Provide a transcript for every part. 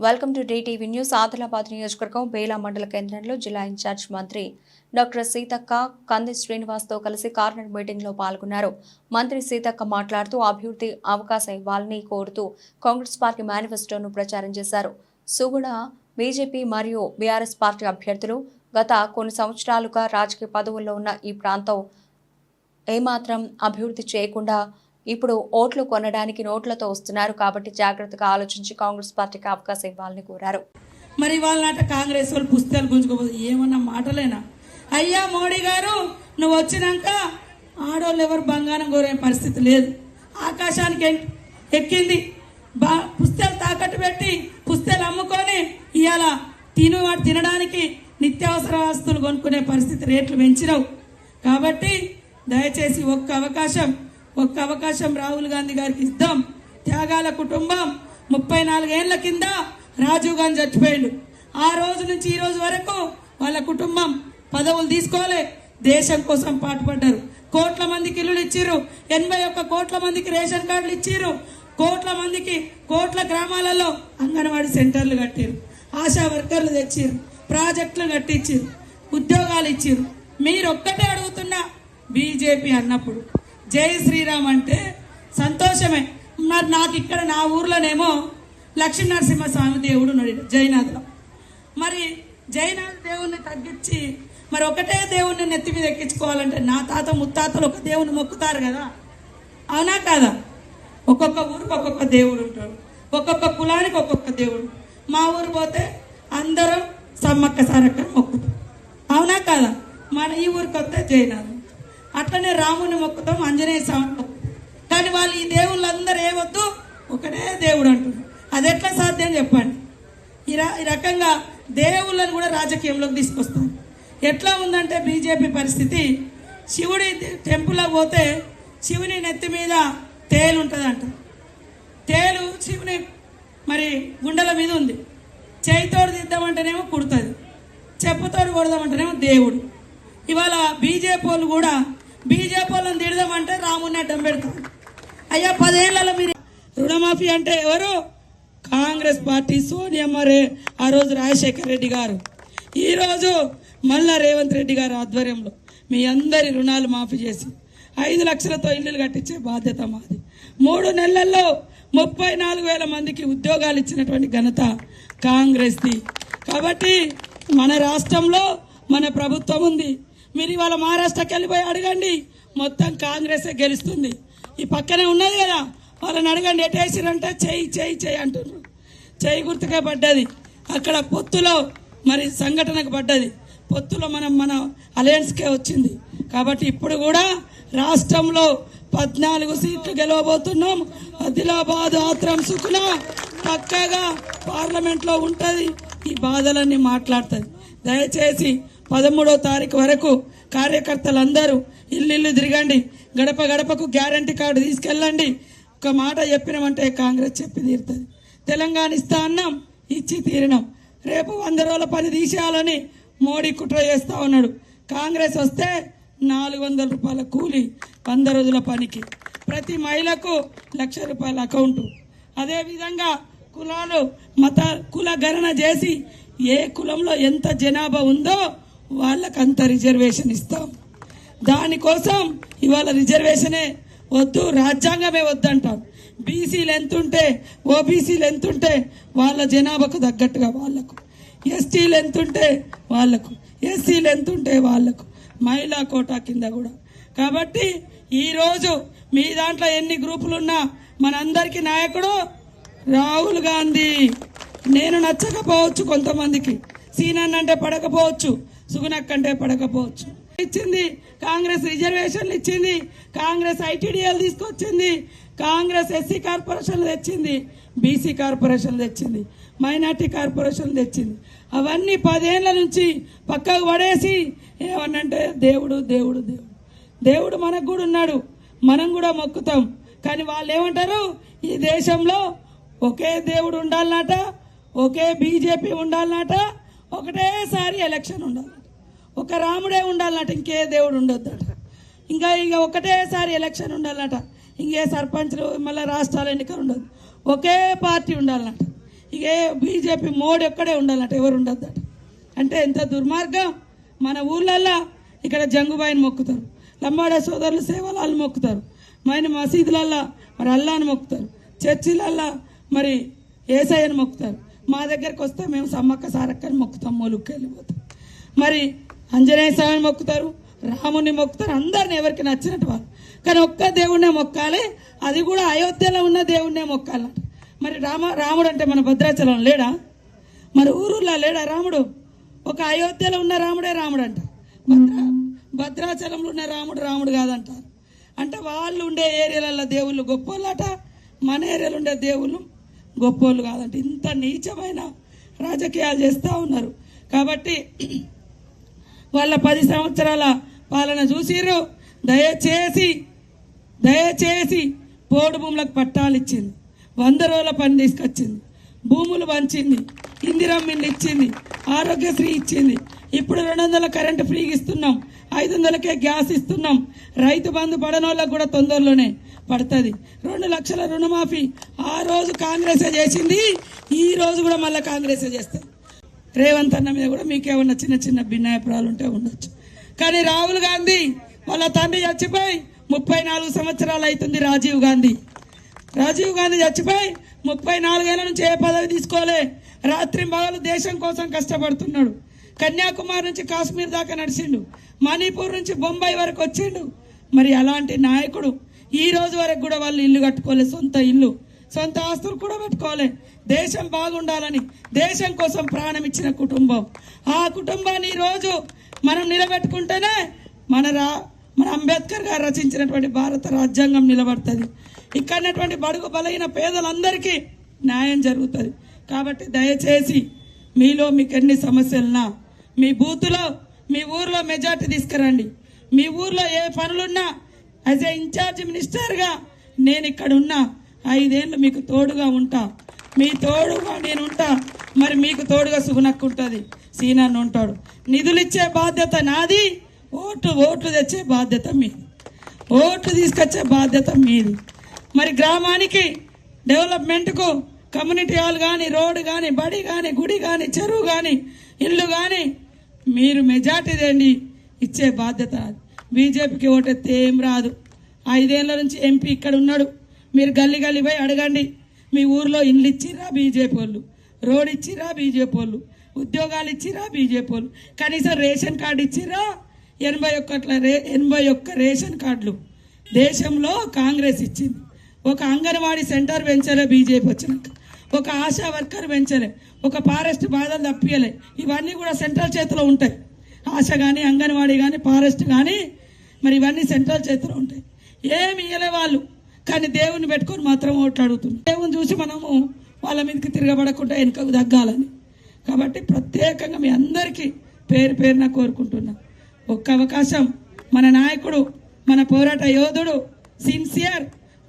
Welcome to DTV news. Adilabad నియోజకవర్గం బేలా మండల కేంద్రంలో జిల్లా ఇన్ఛార్జ్ మంత్రి డాక్టర్ సీతక్క కంది శ్రీనివాస్తో కలిసి కార్నర్ మీటింగ్లో పాల్గొన్నారు. మంత్రి సీతక్క మాట్లాడుతూ అభివృద్ధి అవకాశం ఇవ్వాలని కోరుతూ కాంగ్రెస్ పార్టీ మేనిఫెస్టోను ప్రచారం చేశారు. సుగుణ బీజేపీ మరియు బీఆర్ఎస్ పార్టీ అభ్యర్థులు గత కొన్ని సంవత్సరాలుగా రాజకీయ పదవుల్లో ఉన్న ఈ ప్రాంతం ఏమాత్రం అభివృద్ధి చేయకుండా ఇప్పుడు ఓట్లు కొనడానికి నోట్లతో వస్తున్నారు. కాబట్టి జాగ్రత్తగా ఆలోచించి కాంగ్రెస్ పార్టీకి అవకాశం ఇవ్వాలని కోరారు. మరి వాళ్ళ కాంగ్రెస్ వాళ్ళు పుస్తకాలు గుంజుకోపోతే ఏమన్నా మాటలేనా? అయ్యా మోడీ గారు, నువ్వు వచ్చినాక ఆడోళ్ళు ఎవరు బంగారం కోరే పరిస్థితి లేదు. ఆకాశానికి ఎక్కింది. పుస్తకాలు తాకట్టు పెట్టి పుస్తకాలు అమ్ముకొని ఇవాళ వాడు తినడానికి నిత్యావసర వస్తువులు కొనుక్కునే పరిస్థితి రేట్లు పెంచినావు. కాబట్టి దయచేసి ఒక్క అవకాశం రాహుల్ గాంధీ గారికి ఇద్దాం. త్యాగాల కుటుంబం 34 ఏళ్ల కింద రాజీవ్ గాంధీ చచ్చిపోయిండు. ఆ రోజు నుంచి ఈ రోజు వరకు వాళ్ళ కుటుంబం పదవులు తీసుకోలే, దేశం కోసం పాటుపడ్డారు. కోట్ల మందికి ఇల్లులు ఇచ్చిర్రు, 81 కోట్ల మందికి రేషన్ కార్డులు ఇచ్చిర్రు, కోట్ల మందికి కోట్ల గ్రామాలలో అంగన్వాడీ సెంటర్లు కట్టిరు, ఆశా వర్కర్లు తెచ్చిర్రు, ప్రాజెక్టులు కట్టించిర్రు, ఉద్యోగాలు ఇచ్చిర్రు. మీరు ఒక్కటే అడుగుతున్నా, బీజేపీ అన్నప్పుడు జై శ్రీరామ్ అంటే సంతోషమే. మరి నాకు ఇక్కడ నా ఊర్లోనేమో లక్ష్మీనరసింహస్వామి దేవుడు ఉన్నాడు జైనాథ్లో. మరి జైనాథ్ దేవుణ్ణి తగ్గించి మరి ఒకటే దేవుణ్ణి నెత్తి మీద ఎక్కించుకోవాలంటే నా తాత ముత్తాతలు ఒక దేవుని మొక్కుతారు కదా, అవునా కాదా? ఒక్కొక్క ఊరికి ఒక్కొక్క దేవుడు ఉంటాడు, ఒక్కొక్క కులానికి ఒక్కొక్క దేవుడు. మా ఊరు పోతే అందరం సమ్మక్క సారక్క మొక్కుతాం, అవునా కాదా? మన ఈ ఊరికి వస్తే జైనాథ్. అట్లనే రాముని మొక్కుతాం, ఆంజనేయ స్వామి మొక్కుతాం. కానీ వాళ్ళు ఈ దేవుళ్ళందరూ ఏవద్దు ఒకటే దేవుడు అంటున్నారు. అది ఎట్లా సాధ్యం చెప్పండి? ఈ రకంగా దేవుళ్ళని కూడా రాజకీయంలోకి తీసుకొస్తారు. ఎట్లా ఉందంటే బీజేపీ పరిస్థితి, శివుడి టెంపుల్లో పోతే శివుని నెత్తి మీద తేలు ఉంటుందంట. తేలు శివుని మరి గుండెల మీద ఉంది. చేయితోడు దిద్దామంటేనేమో కుడుతుంది, చెప్పుతోడు కొడదామంటేనేమో దేవుడు. ఇవాళ బీజేపీ వాళ్ళు కూడా బీజేపీ వాళ్ళని తిడదామంటే రాముని అడ్డం పెడతారు. అయ్యా 10 ఏళ్లలో మీరు రుణమాఫీ అంటే ఎవరు? కాంగ్రెస్ పార్టీ, సోనియమ్మరే, ఆ రోజు రాజశేఖర రెడ్డి గారు, ఈరోజు మళ్ళా రేవంత్ రెడ్డి గారు ఆధ్వర్యంలో మీ అందరి రుణాలు మాఫీ చేసి 5 లక్షలతో ఇల్లులు కట్టించే బాధ్యత మాది. 3 నెలల్లో 34,000 మందికి ఉద్యోగాలు ఇచ్చినటువంటి ఘనత కాంగ్రెస్ది. కాబట్టి మన రాష్ట్రంలో మన ప్రభుత్వం ఉంది. మీరు ఇవాళ మహారాష్ట్రకి వెళ్ళిపోయి అడగండి, మొత్తం కాంగ్రెసే గెలుస్తుంది. ఈ పక్కనే ఉన్నది కదా, వాళ్ళని అడగండి ఎటేసిరంటే చెయ్యి అంటున్నారు. చెయ్యి గుర్తుకే పడ్డది. అక్కడ పొత్తులో మరి సంఘటనకు పడ్డది. పొత్తులో మన అలయన్స్కే వచ్చింది. కాబట్టి ఇప్పుడు కూడా రాష్ట్రంలో 14 సీట్లు గెలవబోతున్నాం. ఆదిలాబాద్ ఆత్రం సుకున పక్కగా పార్లమెంట్లో ఉంటుంది. ఈ బాధలన్నీ మాట్లాడుతుంది. దయచేసి 13వ తారీఖు వరకు కార్యకర్తలందరూ ఇల్లు తిరగండి, గడప గడపకు గ్యారంటీ కార్డు తీసుకెళ్ళండి. ఒక మాట చెప్పినామంటే కాంగ్రెస్ చెప్పి తీరుతుంది. తెలంగాణ ఇస్తా అన్నాం, ఇచ్చి తీరినాం. రేపు 100 రోజుల పని తీసేయాలని మోడీ కుట్ర చేస్తా ఉన్నాడు. కాంగ్రెస్ వస్తే 400 రూపాయల కూలి 100 రోజుల పనికి, ప్రతి మహిళకు ₹1,00,000 అకౌంటు. అదేవిధంగా కులాలు కుల గణన చేసి ఏ కులంలో ఎంత జనాభా ఉందో వాళ్ళకంత రిజర్వేషన్ ఇస్తాం. దానికోసం ఇవాళ రిజర్వేషనే వద్దు, రాజ్యాంగమే వద్దంటాం. బీసీలు ఎంతుంటే, ఓబీసీలు ఎంతుంటే వాళ్ళ జనాభాకు తగ్గట్టుగా వాళ్ళకు, ఎస్టీలు ఎంతుంటే వాళ్ళకు, ఎస్సీలు ఎంతుంటే వాళ్ళకు, మహిళా కోటా కింద కూడా. కాబట్టి ఈరోజు మీ దాంట్లో ఎన్ని గ్రూపులున్నా మనందరికీ నాయకుడు రాహుల్ గాంధీ. నేను నచ్చకపోవచ్చు, కొంతమందికి సీనన్ అంటే పడకపోవచ్చు, సుగుణక్ అంటే పడకపోవచ్చు. ఇచ్చింది కాంగ్రెస్, రిజర్వేషన్లు ఇచ్చింది కాంగ్రెస్, ఐటీడీఎల్ తీసుకొచ్చింది కాంగ్రెస్, ఎస్సీ కార్పొరేషన్లు తెచ్చింది, బీసీ కార్పొరేషన్లు తెచ్చింది, మైనార్టీ కార్పొరేషన్లు తెచ్చింది. అవన్నీ 10 ఏళ్ల నుంచి పక్కకు పడేసి ఏమన్నంటే దేవుడు దేవుడు దేవుడు దేవుడు మనకు కూడా ఉన్నాడు, మనం కూడా మొక్కుతాం. కానీ వాళ్ళు ఏమంటారు, ఈ దేశంలో ఒకే దేవుడు ఉండాలన్నట, ఒకే బీజేపీ ఉండాలన్నట, ఒకటేసారి ఎలక్షన్ ఉండాలన్నట, ఒక రాముడే ఉండాలన్నట, ఇంకే దేవుడు ఉండొద్దట, ఇంకా ఒకటేసారి ఎలక్షన్ ఉండాలన్నట, ఇంకే సర్పంచ్లు మళ్ళీ రాష్ట్రాల ఎన్నికలు ఉండదు, ఒకే పార్టీ ఉండాలన్నట. ఇక బీజేపీ మోడీ ఒక్కడే ఉండాలంట, ఎవరు ఉండద్దట. అంటే ఎంత దుర్మార్గం. మన ఊళ్ళల్లో ఇక్కడ జంగుబాయిని మొక్కుతారు, లంబాడ సోదరులు సేవలాలు మొక్కుతారు, మన మసీదులల్లో మరి అల్లాని మొక్కుతారు, చర్చిలల్లో మరి ఏసయ్యని మొక్కుతారు. మా దగ్గరకు వస్తే మేము సమ్మక్క సారక్కని మొక్కుతాం, మొలుక్కి వెళ్ళిపోతాం. మరి ఆంజనేయ స్వామిని మొక్కుతారు, రాముని మొక్కుతారు, అందరిని ఎవరికి నచ్చినట్టు వాళ్ళు. కానీ ఒక్క దేవుణ్ణే మొక్కాలి, అది కూడా అయోధ్యలో ఉన్న దేవుణ్ణే మొక్కాలంట. మరి రాముడు అంటే మన భద్రాచలం లేడా? మరి ఊరుల్లో లేడా రాముడు? ఒక అయోధ్యలో ఉన్న రాముడే రాముడు అంట, భద్రాచలంలో ఉన్న రాముడు కాదంటారు. అంటే వాళ్ళు ఉండే ఏరియాలలో దేవుళ్ళు గొప్పోళ్ళట, మన ఏరియాలో ఉండే దేవుళ్ళు గొప్పోళ్ళు కాదంట. ఇంత నీచమైన రాజకీయాలు చేస్తూ ఉన్నారు. కాబట్టి వాళ్ళ 10 సంవత్సరాల పాలన చూసిర్రు. దయచేసి పోడు భూములకు పట్టాలు ఇచ్చింది, 100 రోజుల పని తీసుకొచ్చింది, భూములు పంచింది, ఇందిరమ్మ ఇల్లు ఇచ్చింది, ఆరోగ్యశ్రీ ఇచ్చింది. ఇప్పుడు 200 కరెంటు ఫ్రీగా ఇస్తున్నాం, 500కే గ్యాస్ ఇస్తున్నాం. రైతు బంధు పడనోళ్ళకు కూడా తొందరలోనే పడుతుంది. 2 లక్షల రుణమాఫీ ఆ రోజు కాంగ్రెసే చేసింది, ఈ రోజు కూడా మళ్ళీ కాంగ్రెసే చేస్తారు. రేవంత్ అన్న మీద కూడా మీకేమన్నా చిన్న భిన్నాభిప్రాయాలు ఉంటే ఉండొచ్చు. కానీ రాహుల్ గాంధీ వాళ్ళ తండ్రి చచ్చిపోయి 34 సంవత్సరాలు అవుతుంది. రాజీవ్ గాంధీ చచ్చిపోయి 34 ఏళ్ల నుంచి ఏ పదవి తీసుకోలే. రాత్రి మగలు దేశం కోసం కష్టపడుతున్నాడు. కన్యాకుమారి నుంచి కాశ్మీర్ దాకా నడిచిండు, మణిపూర్ నుంచి బొంబాయి వరకు వచ్చిండు. మరి అలాంటి నాయకుడు ఈ రోజు వరకు కూడా వాళ్ళు ఇల్లు కట్టుకోలే, సొంత ఇల్లు, సొంత ఆస్తులు కూడా పెట్టుకోలే. దేశం బాగుండాలని దేశం కోసం ప్రాణం ఇచ్చిన కుటుంబం. ఆ కుటుంబాన్ని ఈ రోజు మనం నిలబెట్టుకుంటేనే మన అంబేద్కర్ గారు రచించినటువంటి భారత రాజ్యాంగం నిలబడుతుంది. ఇక్కడటువంటి బడుగు బలైన పేదలందరికీ న్యాయం జరుగుతుంది. కాబట్టి దయచేసి మీలో మీకు ఎన్ని సమస్యలున్నా మీ బూత్లో మీ ఊర్లో మెజార్టీ తీసుకురండి. మీ ఊర్లో ఏ పనులున్నా యాజ్ ఏ ఇన్ఛార్జ్ మినిస్టర్గా నేను ఇక్కడ ఉన్నా, 5 ఏళ్ళు మీకు తోడుగా ఉంటా. మీ తోడుగా నేను ఉంటా, మరి మీకు తోడుగా సుగునక్కు ఉంటుంది, సీనాన్ని ఉంటాడు. నిధులు ఇచ్చే బాధ్యత నాది, ఓట్లు తెచ్చే బాధ్యత మీది, ఓట్లు తీసుకొచ్చే బాధ్యత మీది. మరి గ్రామానికి డెవలప్మెంట్కు కమ్యూనిటీ హాల్ కానీ, రోడ్డు కానీ, బడి కానీ, గుడి కానీ, చెరువు కానీ, ఇల్లు కానీ మీరు మెజార్టీ తేండి, ఇచ్చే బాధ్యత నాది. బీజేపీకి ఓటెత్తే ఏం రాదు. 5 ఏళ్ల నుంచి ఎంపీ ఇక్కడ ఉన్నాడు. మీరు గల్లీ పోయి అడగండి, మీ ఊర్లో ఇండ్లు ఇచ్చిరా బీజేపీ వాళ్ళు, రోడ్ ఇచ్చిరా బీజేపీ వాళ్ళు, ఉద్యోగాలు ఇచ్చిరా బీజేపీ వాళ్ళు, కనీసం రేషన్ కార్డు ఇచ్చిరా? 81 రేషన్ కార్డులు దేశంలో కాంగ్రెస్ ఇచ్చింది. ఒక అంగన్వాడీ సెంటర్ పెంచలే బీజేపీ వచ్చినాక, ఒక ఆశా వర్కర్ పెంచలే, ఒక ఫారెస్ట్ బాధలు తప్పియలే. ఇవన్నీ కూడా సెంట్రల్ చేతిలో ఉంటాయి. ఆశ కానీ, అంగన్వాడీ కానీ, ఫారెస్ట్ కానీ, మరి ఇవన్నీ సెంట్రల్ చేతిలో ఉంటాయి. ఏమి ఇయ్యలే వాళ్ళు. కానీ దేవుని పెట్టుకొని మాత్రం ఓట్లు అడుగుతున్నారు. దేవుని చూసి మనము వాళ్ళ మీదకి తిరగబడకుండా వెనుకకు తగ్గాలని. కాబట్టి ప్రత్యేకంగా మీ అందరికీ పేరున కోరుకుంటున్నా. ఒక్క అవకాశం, మన నాయకుడు, మన పోరాట యోధుడు, సిన్సియర్,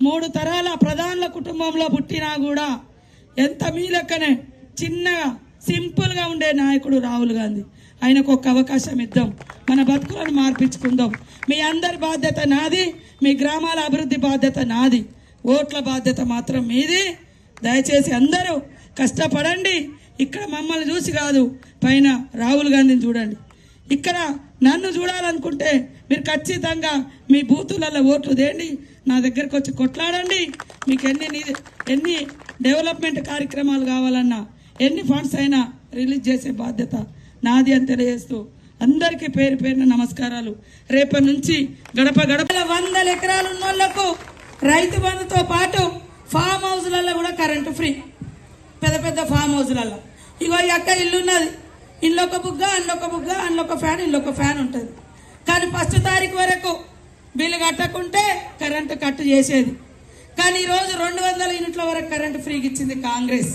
3 తరాల ప్రధానుల కుటుంబంలో పుట్టినా కూడా ఎంత మీ లెక్కనే చిన్నగా సింపుల్గా ఉండే నాయకుడు రాహుల్ గాంధీ. ఆయనకు ఒక్క అవకాశం ఇద్దాం, మన బతుకులను మార్పించుకుందాం. మీ అందరి బాధ్యత నాది, మీ గ్రామాల అభివృద్ధి బాధ్యత నాది, ఓట్ల బాధ్యత మాత్రం మీది. దయచేసి అందరూ కష్టపడండి. ఇక్కడ మమ్మల్ని చూసి కాదు, పైన రాహుల్ గాంధీని చూడండి. ఇక్కడ నన్ను చూడాలనుకుంటే మీరు ఖచ్చితంగా మీ బూతులలో ఓట్లు తేండి, నా దగ్గరకు వచ్చి కొట్లాడండి. మీకు ఎన్ని డెవలప్మెంట్ కార్యక్రమాలు కావాలన్నా, ఎన్ని ఫండ్స్ అయినా రిలీజ్ చేసే బాధ్యత నాది అని తెలియజేస్తూ అందరికీ పేరున నమస్కారాలు. రేపటి నుంచి గడప 100 ఎకరాలు ఉన్న వాళ్లకు రైతు బంధుతో పాటు ఫామ్ హౌస్లలో కూడా కరెంటు ఫ్రీ. పెద్ద ఫామ్ హౌస్లలో ఇగో ఈ అక్క ఇల్లు ఉన్నది, ఇల్లు ఒక బుగ్గ, అందులో ఒక ఫ్యాన్, ఇల్లు ఒక ఫ్యాన్ ఉంటుంది. కానీ 1 తారీఖు వరకు బిల్లు కట్టకుంటే కరెంటు కట్ చేసేది. కానీ ఈరోజు 200 యూనిట్ల వరకు కరెంటు ఫ్రీగా ఇచ్చింది కాంగ్రెస్.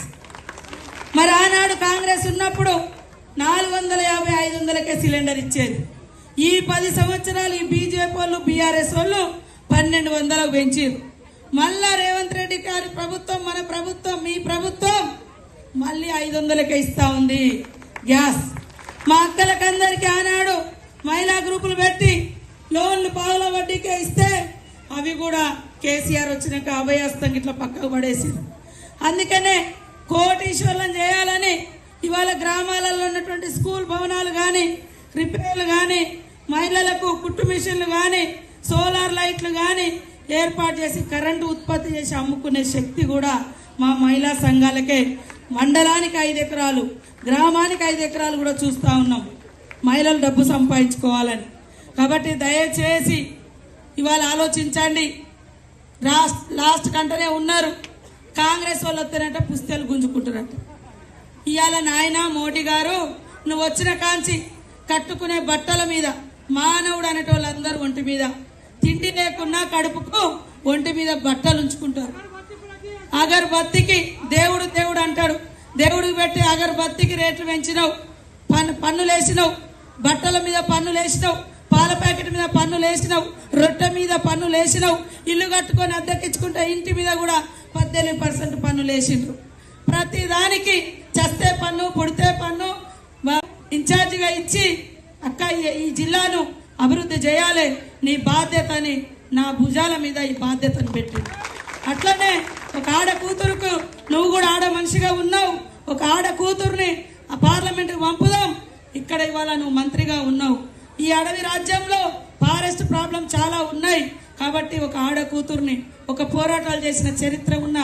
మరి ఆనాడు కాంగ్రెస్ ఉన్నప్పుడు 450, 500కే సిలిండర్ ఇచ్చేది. ఈ 10 సంవత్సరాలు ఈ బీజేపీ వాళ్ళు, బీఆర్ఎస్ వాళ్ళు 1200కు పెంచారు. మళ్ళా రేవంత్ రెడ్డి గారి ప్రభుత్వం, మన ప్రభుత్వం, మీ ప్రభుత్వం మళ్ళీ 500కే ఇస్తా ఉంది గ్యాస్. మా అక్కలకందరికీ ఆనాడు మహిళా గ్రూపులు పెట్టి లోన్లు పావుల వడ్డీకే ఇస్తే అవి కూడా కేసీఆర్ వచ్చినాక అభయస్తం ఇట్లా పక్కకు పడేసారు. అందుకనే కోటీశ్వరులను చేయాలని ఇవాళ గ్రామాలలో ఉన్నటువంటి స్కూల్ భవనాలు కానీ, రిపేర్లు కానీ, మహిళలకు కుట్టు మిషన్లు కానీ, సోలార్ లైట్లు కానీ ఏర్పాటు చేసి కరెంటు ఉత్పత్తి చేసి అమ్ముకునే శక్తి కూడా మా మహిళా సంఘాలకే. మండలానికి 5 ఎకరాలు, గ్రామానికి 5 ఎకరాలు కూడా చూస్తూ ఉన్నాం మహిళలు డబ్బు సంపాదించుకోవాలని. కాబట్టి దయచేసి ఇవాళ ఆలోచించండి. లాస్ట్ కంటనే ఉన్నారు, కాంగ్రెస్ వాళ్ళు వస్తారంటే పుస్తకాలు గుంజుకుంటారంట. ఇవాళ నాయన మోడీ గారు నువ్వు వచ్చిన కాంచి కట్టుకునే బట్టల మీద మానవుడు అనేటోళ్ళందరూ ఒంటి మీద తిండి లేకున్నా కడుపుకు ఒంటి మీద బట్టలు ఉంచుకుంటారు. అగరబత్తికి దేవుడు దేవుడు అంటాడు, దేవుడికి పెట్టి అగరబత్తికి రేట్లు పెంచినావు, పన్నులు వేసినావు, బట్టల మీద పన్నులు వేసినావు, పాల ప్యాకెట్ మీద పన్నులు వేసినావు, రొట్టె మీద పన్నులు వేసినావు, ఇల్లు కట్టుకొని అద్దెకించుకుంటే ఇంటి మీద కూడా 18% పన్నులు వేసిండ్రు. ప్రతి దానికి చస్తే పన్ను, పుడితే పన్ను ఇన్ఛార్జిగా ఇచ్చి అక్క ఈ జిల్లాను అభివృద్ధి చేయాలి, నీ బాధ్యతని నా భుజాల మీద ఈ బాధ్యతను పెట్టి. అట్లనే ఒక ఆడ కూతురుకు నువ్వు కూడా ఆడ మనిషిగా ఉన్నావు, ఒక ఆడ కూతురుని ఆ పార్లమెంటుకు పంపుదాం. ఇక్కడ ఇవాళ నువ్వు మంత్రిగా ఉన్నావు. ఈ అడవి రాజ్యంలో ఫారెస్ట్ ప్రాబ్లం చాలా ఉన్నాయి కాబట్టి ఒక ఆడ కూతుర్ని, ఒక పోరాటాలు చేసిన చరిత్ర ఉన్న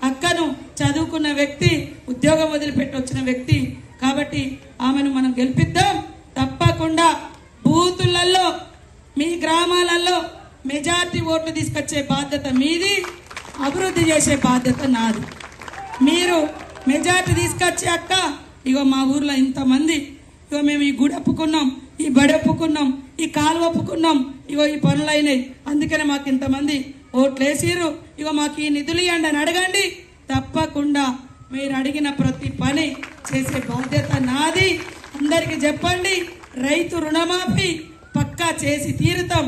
అక్కను, చదువుకున్న వ్యక్తి, ఉద్యోగం వదిలిపెట్టి వచ్చిన వ్యక్తి కాబట్టి ఆమెను మనం గెలిపిద్దాం. తప్పకుండా బూతులలో మీ గ్రామాలలో మెజార్టీ ఓట్లు తీసుకొచ్చే బాధ్యత మీది, అభివృద్ధి చేసే బాధ్యత నాది. మీరు మెజార్టీ తీసుకొచ్చే అక్క ఇగో మా ఊర్లో ఇంతమంది, ఇగో మేము ఈ గుడి ఒప్పుకున్నాం, ఈ బడి ఒప్పుకున్నాం, ఈ కాలు ఒప్పుకున్నాం, ఇగో ఈ పనులు అయినాయి, అందుకనే మాకు ఇంతమంది ఓట్లు వేసిరు, ఇగో మాకు ఈ నిధులు ఇవ్వండి అని అడగండి. తప్పకుండా మీరు అడిగిన ప్రతి పని చేసే బాధ్యత నాది. అందరికి చెప్పండి, రైతు రుణమాఫీ పక్కా చేసి తీరుతాం.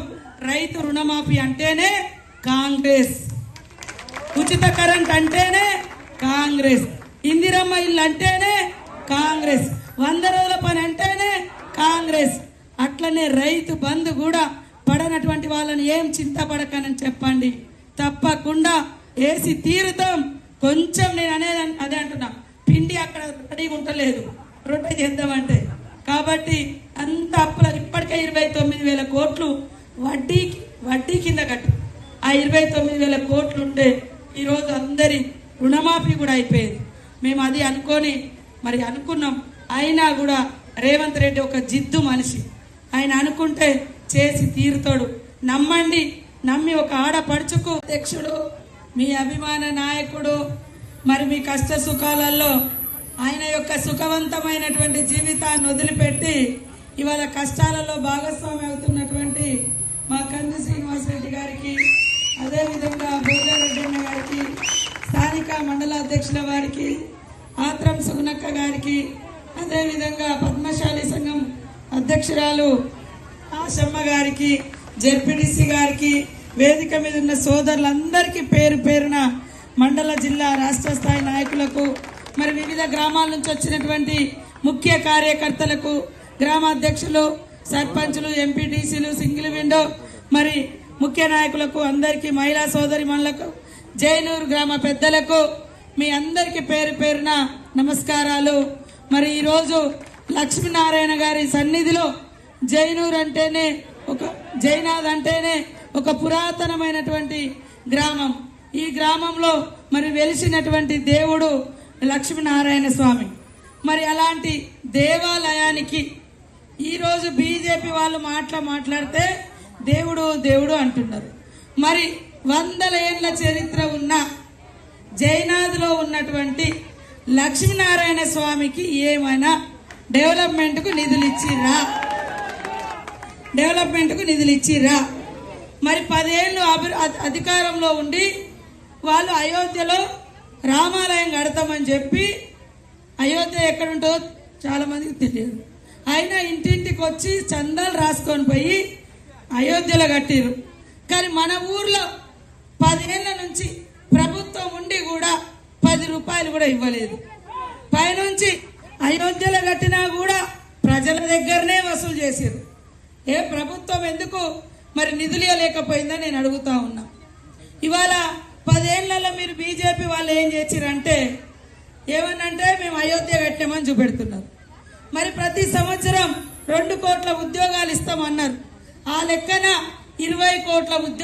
రైతు రుణమాఫీ అంటేనే కాంగ్రెస్, ఉచిత కరెంట్ అంటేనే కాంగ్రెస్, ఇందిరమ్మ ఇల్లు అంటేనే కాంగ్రెస్, 100 రోజుల పని అంటేనే కాంగ్రెస్. అట్లనే రైతు బంధు కూడా పడనటువంటి వాళ్ళని ఏం చింతపడకనని చెప్పండి. తప్పకుండా వేసి తీరుతాం. కొంచెం నేను అనేది అదే అంటున్నా, పిండి అక్కడ రెడీగా ఉండలేదు రొట్టె చేద్దామంటే. కాబట్టి అంత అప్పులు ఇప్పటికే 29,000 కోట్లు వడ్డీ కింద కట్టు. ఆ 29,000 కోట్లు ఉంటే ఈరోజు అందరి రుణమాఫీ కూడా అయిపోయేది. మేము అది అనుకున్నాం. అయినా కూడా రేవంత్ రెడ్డి ఒక జిద్దు మనిషి, ఆయన అనుకుంటే చేసి తీరుతాడు. నమ్మండి. నమ్మి ఒక ఆడపడుచుకు అధ్యక్షుడు, మీ అభిమాన నాయకుడు, మరి మీ కష్ట సుఖాలలో ఆయన యొక్క సుఖవంతమైనటువంటి జీవితాన్ని వదిలిపెట్టి ఇవాళ కష్టాలలో భాగస్వామి అవుతున్నటువంటి మా కంది శ్రీనివాసరెడ్డి గారికి, అదేవిధంగా భోజారెడ్డి అన్న గారికి, స్థానిక మండల అధ్యక్షుల వారికి, ఆత్రం సుగుణక్క గారికి, అదేవిధంగా పద్మశాలి సంఘం అధ్యక్షురాలు ఆశమ్మ గారికి, జెడ్పీటీసీ గారికి, వేదిక మీద ఉన్న సోదరులందరికీ పేరు పేరున మండల, జిల్లా, రాష్ట్ర స్థాయి నాయకులకు, మరి వివిధ గ్రామాల నుంచి వచ్చినటువంటి ముఖ్య కార్యకర్తలకు, గ్రామాధ్యక్షులు, సర్పంచులు, ఎంపీటీసీలు, సింగిల్ విండో మరి ముఖ్య నాయకులకు అందరికీ, మహిళా సోదరి మనులకు, జైనూరు గ్రామ పెద్దలకు మీ అందరికీ పేరు పేరున నమస్కారాలు. మరి ఈరోజు లక్ష్మీనారాయణ గారి సన్నిధిలో జైనూరు అంటేనే జైనాథ్ అంటేనే ఒక పురాతనమైనటువంటి గ్రామం. ఈ గ్రామంలో మరి వెలిసినటువంటి దేవుడు లక్ష్మీనారాయణ స్వామి. మరి అలాంటి దేవాలయానికి ఈరోజు బీజేపీ వాళ్ళు మాట్లాడితే దేవుడు దేవుడు అంటున్నారు. మరి 100 ఏళ్ల చరిత్ర ఉన్న జైనాథ్లో ఉన్నటువంటి లక్ష్మీనారాయణ స్వామికి ఏమైనా డెవలప్మెంట్కు నిధులు ఇచ్చిర్రా? మరి 10 ఏళ్ళు అధికారంలో ఉండి వాళ్ళు అయోధ్యలో రామాలయం కడతామని చెప్పి, అయోధ్య ఎక్కడుంటో చాలా మందికి తెలియదు, అయినా ఇంటింటికి వచ్చి చందాలు రాసుకొని పోయి అయోధ్యలో కట్టిరు. కానీ మన ఊర్లో 10 ఏళ్ల నుంచి ప్రభుత్వం ఉండి కూడా 10 రూపాయలు కూడా ఇవ్వలేదు. పైనుంచి అయోధ్యలో కట్టినా కూడా ప్రజల దగ్గరనే వసూలు చేశారు. ఏ ప్రభుత్వం ఎందుకు మరి నిధులు లేకపోయిందని నేను అడుగుతా ఉన్నా. ఇవాళ 10 ఏళ్లలో మీరు బీజేపీ వాళ్ళు ఏం చేసిరంటే ఏమనంటే మేము అయోధ్య కట్టామని చూపెడుతున్నారు. మరి ప్రతి సంవత్సరం 2 కోట్ల ఉద్యోగాలు ఇస్తామన్నారు. ఆ లెక్కన 20 కోట్ల ఉద్యోగాలు